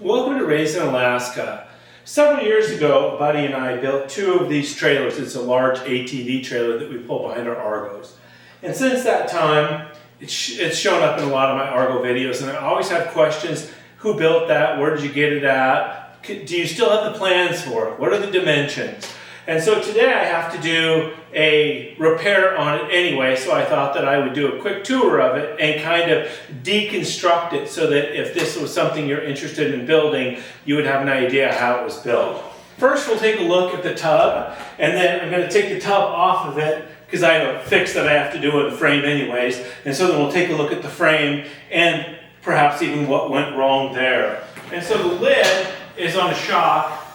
Welcome to Raised in Alaska. Several years ago, a buddy and I built two of these trailers. It's a large ATV trailer that we pull behind our Argos. And since that time, it's shown up in a lot of my Argo videos, and I always have questions. Who built that? Where did you get it at? Do you still have the plans for it? What are the dimensions? And so today I have to do a repair on it anyway, so I thought that I would do a quick tour of it and kind of deconstruct it so that if this was something you're interested in building, you would have an idea how it was built. First we'll take a look at the tub, and then I'm going to take the tub off of it because I have a fix that I have to do with the frame anyways, and so then we'll take a look at the frame and perhaps even what went wrong there. And so the lid is on a shock,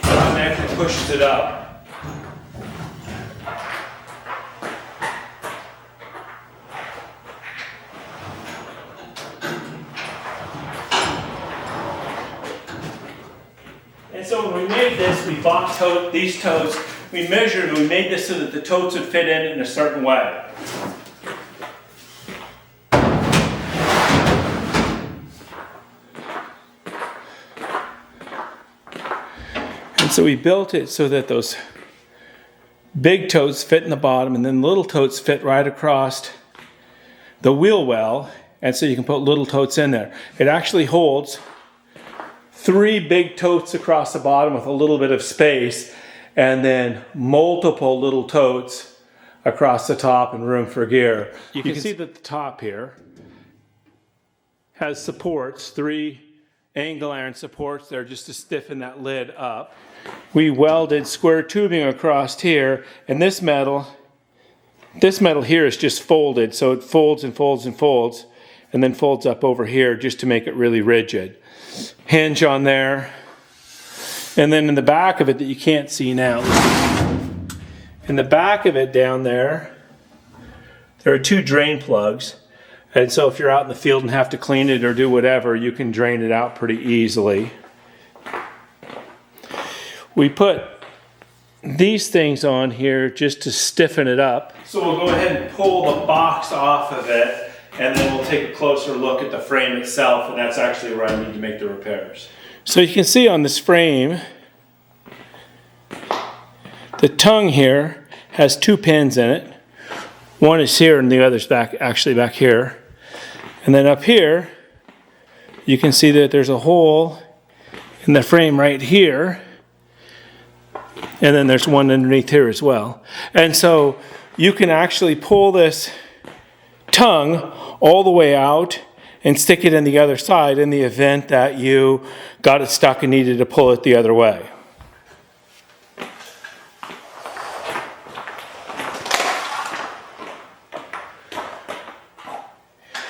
and actually pushes it up. And so when we made this, we bought these totes, we measured and we made this so that the totes would fit in a certain way. And so we built it so that those big totes fit in the bottom and then little totes fit right across the wheel well, and so you can put little totes in there. It actually holds 3 big totes across the bottom with a little bit of space, and then multiple little totes across the top and room for gear. You can see that the top here has supports, 3 angle iron supports there just to stiffen that lid up. We welded square tubing across here, and this metal here is just folded, so it folds and folds and folds, and then folds up over here just to make it really rigid. Hinge on there, and then in the back of it that you can't see now, in the back of it down there, there are 2 drain plugs, and so if you're out in the field and have to clean it or do whatever, you can drain it out pretty easily. We put these things on here just to stiffen it up. So we'll go ahead and pull the box off of it, and then we'll take a closer look at the frame itself, and that's actually where I need to make the repairs. So you can see on this frame, the tongue here has 2 pins in it. One is here and the other's actually back here. And then up here, you can see that there's a hole in the frame right here. And then there's one underneath here as well. And so you can actually pull this tongue all the way out and stick it in the other side in the event that you got it stuck and needed to pull it the other way.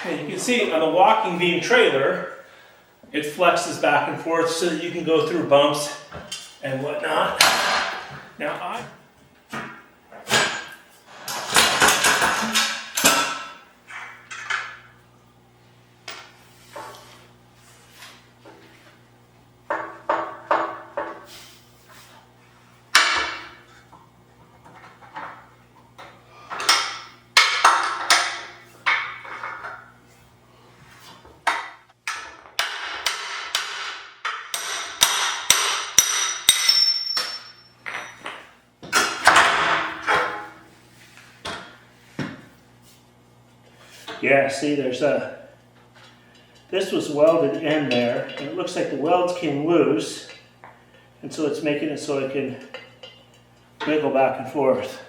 And you can see on the walking beam trailer, it flexes back and forth so that you can go through bumps and whatnot. Now yeah, see, there's this was welded in there, and it looks like the welds came loose, and so it's making it so it can wiggle back and forth.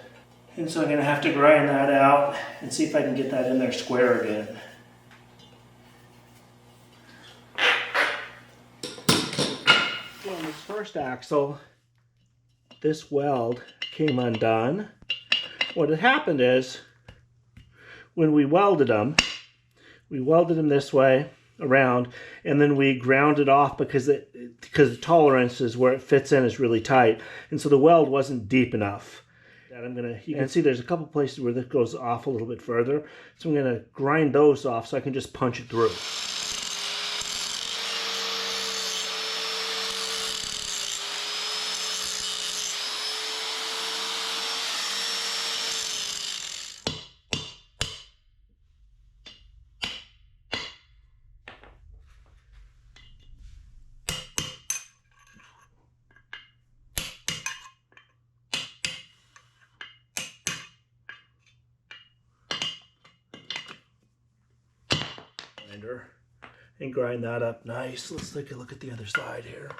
And so I'm going to have to grind that out and see if I can get that in there square again. So on this first axle, this weld came undone. What had happened is, when we welded them this way around, and then we ground it off because the tolerance is where it fits in is really tight, and so the weld wasn't deep enough. And you can see there's a couple places where this goes off a little bit further, so I'm gonna grind those off so I can just punch it through. cylinder and grind that up nice. Let's take a look at the other side here.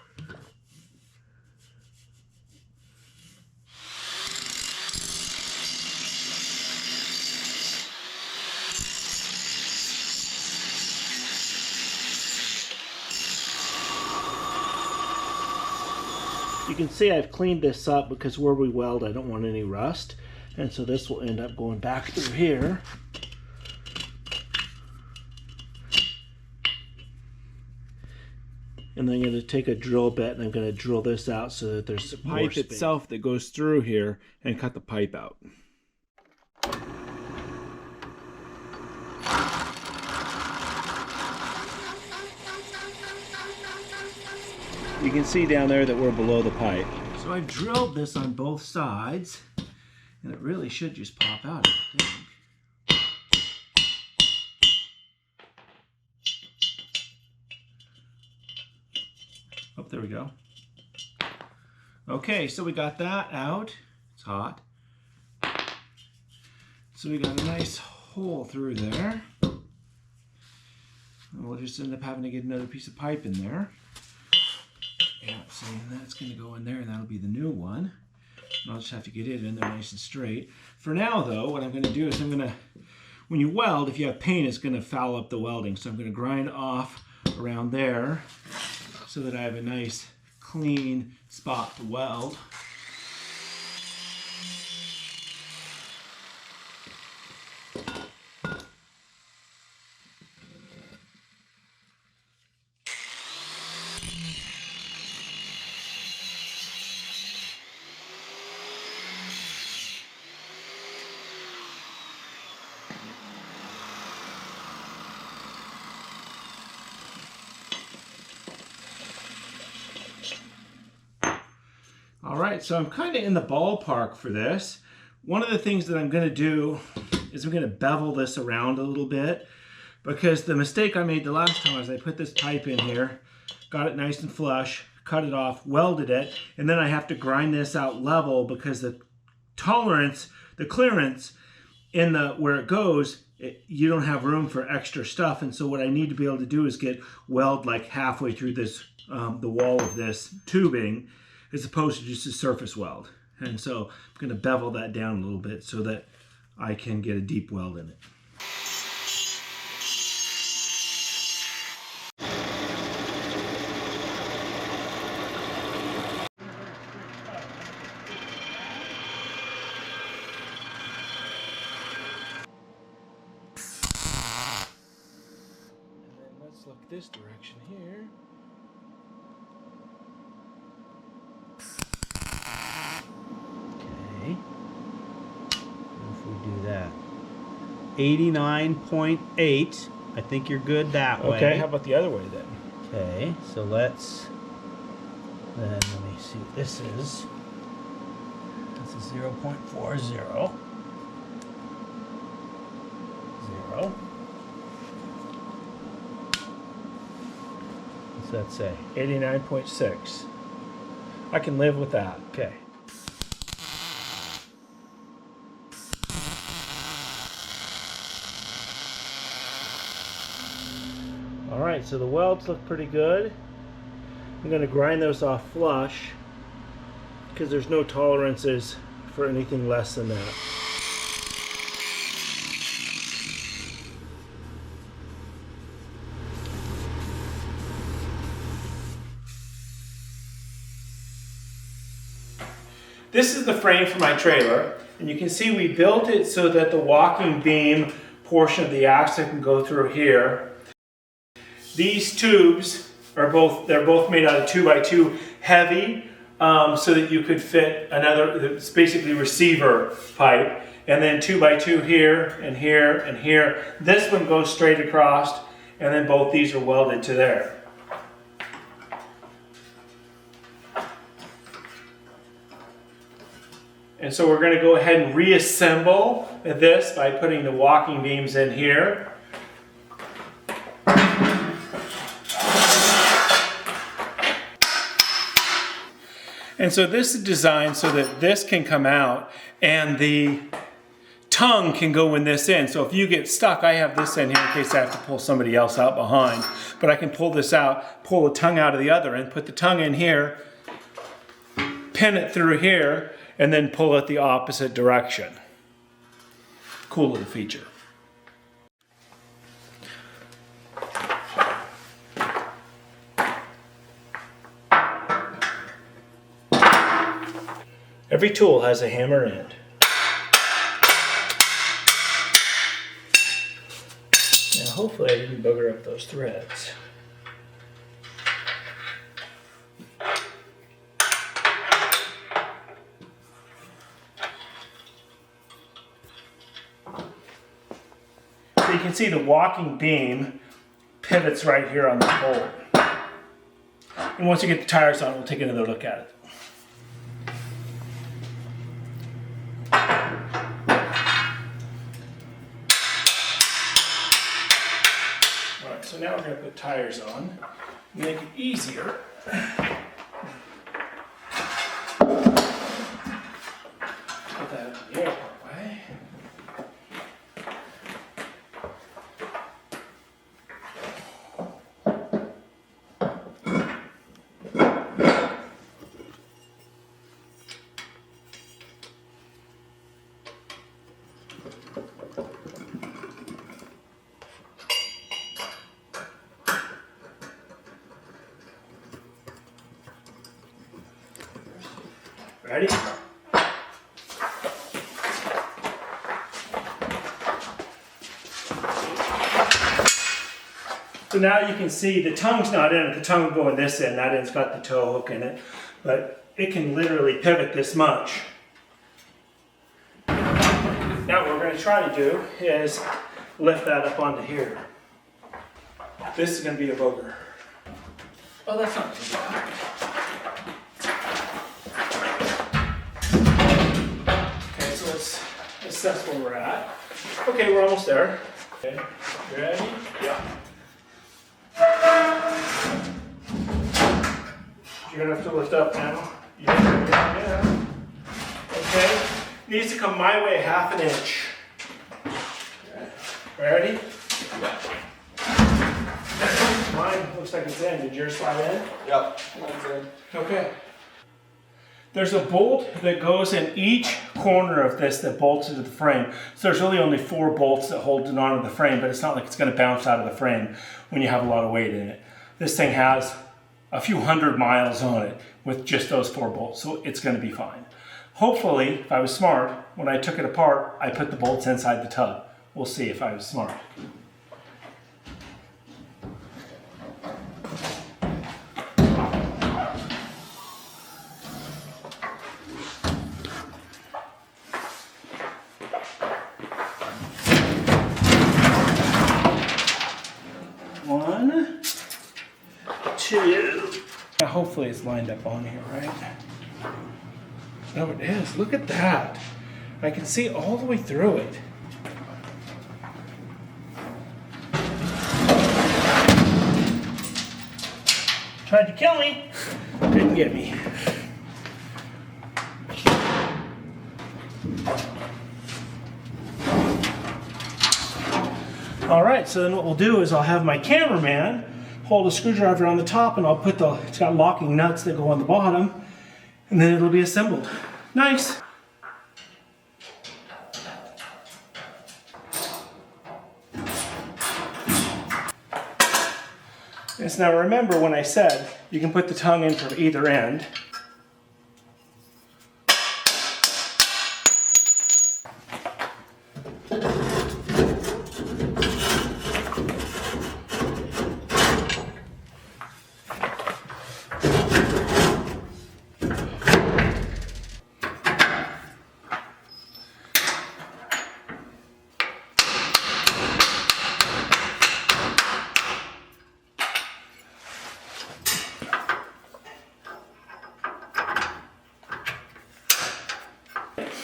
You can see I've cleaned this up because where we weld, I don't want any rust. And so this will end up going back through here. And then I'm going to take a drill bit and I'm going to drill this out so that there's the pipe itself that goes through here and cut the pipe out. You can see down there that we're below the pipe. So I've drilled this on both sides, and it really should just pop out, I think. Oh, there we go. Okay, so we got that out. It's hot. So we got a nice hole through there. And we'll just end up having to get another piece of pipe in there. Yeah, see, and that's going to go in there, and that'll be the new one. And I'll just have to get it in there nice and straight. For now, though, what I'm going to do is when you weld, if you have paint, it's going to foul up the welding. So I'm going to grind off around there so that I have a nice, clean spot to weld. All right, so I'm kind of in the ballpark for this. One of the things that I'm going to do is I'm going to bevel this around a little bit, because the mistake I made the last time was I put this pipe in here, got it nice and flush, cut it off, welded it, and then I have to grind this out level because the tolerance, the clearance in the where it goes, you don't have room for extra stuff. And so what I need to be able to do is get weld like halfway through this the wall of this tubing, as opposed to just a surface weld. And so I'm going to bevel that down a little bit so that I can get a deep weld in it. And then let's look this direction here. If we do that, 89.8. I think you're good that way. Okay, how about the other way then? Okay, so let me see what this is. This is 0.40. 0. What's that say? 89.6. I can live with that. Okay. All right, so the welds look pretty good. I'm going to grind those off flush because there's no tolerances for anything less than that. This is the frame for my trailer, and you can see we built it so that the walking beam portion of the axle can go through here. These tubes are both made out of 2x2 heavy, so that you could fit another, it's basically receiver pipe, and then 2x2 here and here and here. This one goes straight across, and then both these are welded to there. And so we're going to go ahead and reassemble this by putting the walking beams in here. And so this is designed so that this can come out and the tongue can go in this end. So if you get stuck, I have this end here in case I have to pull somebody else out behind. But I can pull this out, pull the tongue out of the other end, put the tongue in here, pin it through here, and then pull it the opposite direction. Cool little feature. Every tool has a hammer end. Now hopefully I didn't bugger up those threads. So you can see the walking beam pivots right here on the bolt. And once you get the tires on, we'll take another look at it. Alright, so now we're going to put tires on, make it easier. Put that in the airport way. Ready? So now you can see the tongue's not in it. The tongue will go in this end. That end's got the tow hook in it. But it can literally pivot this much. Now what we're going to try to do is lift that up onto here. This is going to be a booger. Oh, that's not too bad. Let's assess where we're at. Okay, we're almost there. Okay, you ready? Yeah. You're gonna have to lift up now. Yeah. Okay. Needs to come my way 1/2 inch. Okay. Ready? Yeah. Mine looks like it's in. Did yours slide in? Yep, mine's in. Okay. There's a bolt that goes in each corner of this that bolts into the frame. So there's really only 4 bolts that hold it onto the frame, but it's not like it's going to bounce out of the frame when you have a lot of weight in it. This thing has a few 100 miles on it with just those 4 bolts, so it's going to be fine. Hopefully, if I was smart, when I took it apart, I put the bolts inside the tub. We'll see if I was smart. One, 2. Now hopefully it's lined up on here, right? No, it is. Look at that. I can see all the way through it. Tried to kill me. Didn't get me. All right, so then what we'll do is I'll have my cameraman hold a screwdriver on the top, and I'll put it's got locking nuts that go on the bottom, and then it'll be assembled. Nice. Yes, now remember when I said you can put the tongue in from either end.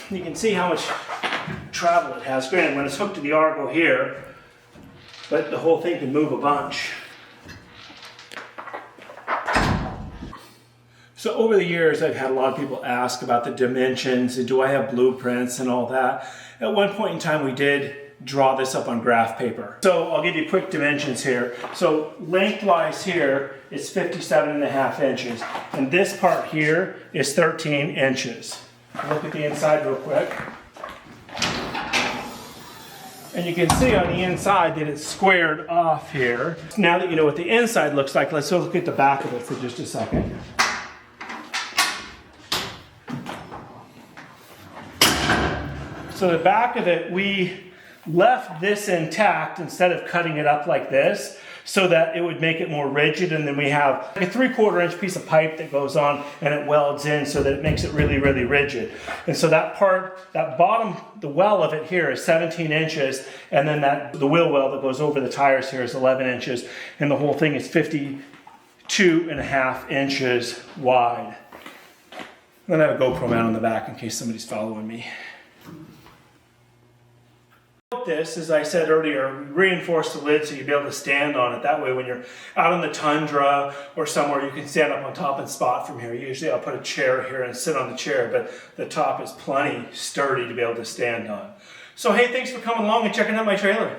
You can see how much travel it has. Granted, when it's hooked to the Argo here, but the whole thing can move a bunch. So over the years, I've had a lot of people ask about the dimensions and do I have blueprints and all that. At one point in time, we did draw this up on graph paper. So I'll give you quick dimensions here. So lengthwise here is 57.5 inches. And this part here is 13 inches. Look at the inside real quick. And you can see on the inside that it's squared off here. Now that you know what the inside looks like, let's look at the back of it for just a second. So the back of it, we left this intact instead of cutting it up like this so that it would make it more rigid, and then we have a 3/4 inch piece of pipe that goes on and it welds in so that it makes it really, really rigid. And so that part, that bottom, the well of it here is 17 inches, and then the wheel well that goes over the tires here is 11 inches, and the whole thing is 52.5 inches wide. Then I have a GoPro mount on the back in case somebody's following me. This, as I said earlier, reinforce the lid so you'll be able to stand on it. That way when you're out on the tundra or somewhere, you can stand up on top and spot from here. Usually I'll put a chair here and sit on the chair, but the top is plenty sturdy to be able to stand on. So hey, thanks for coming along and checking out my trailer.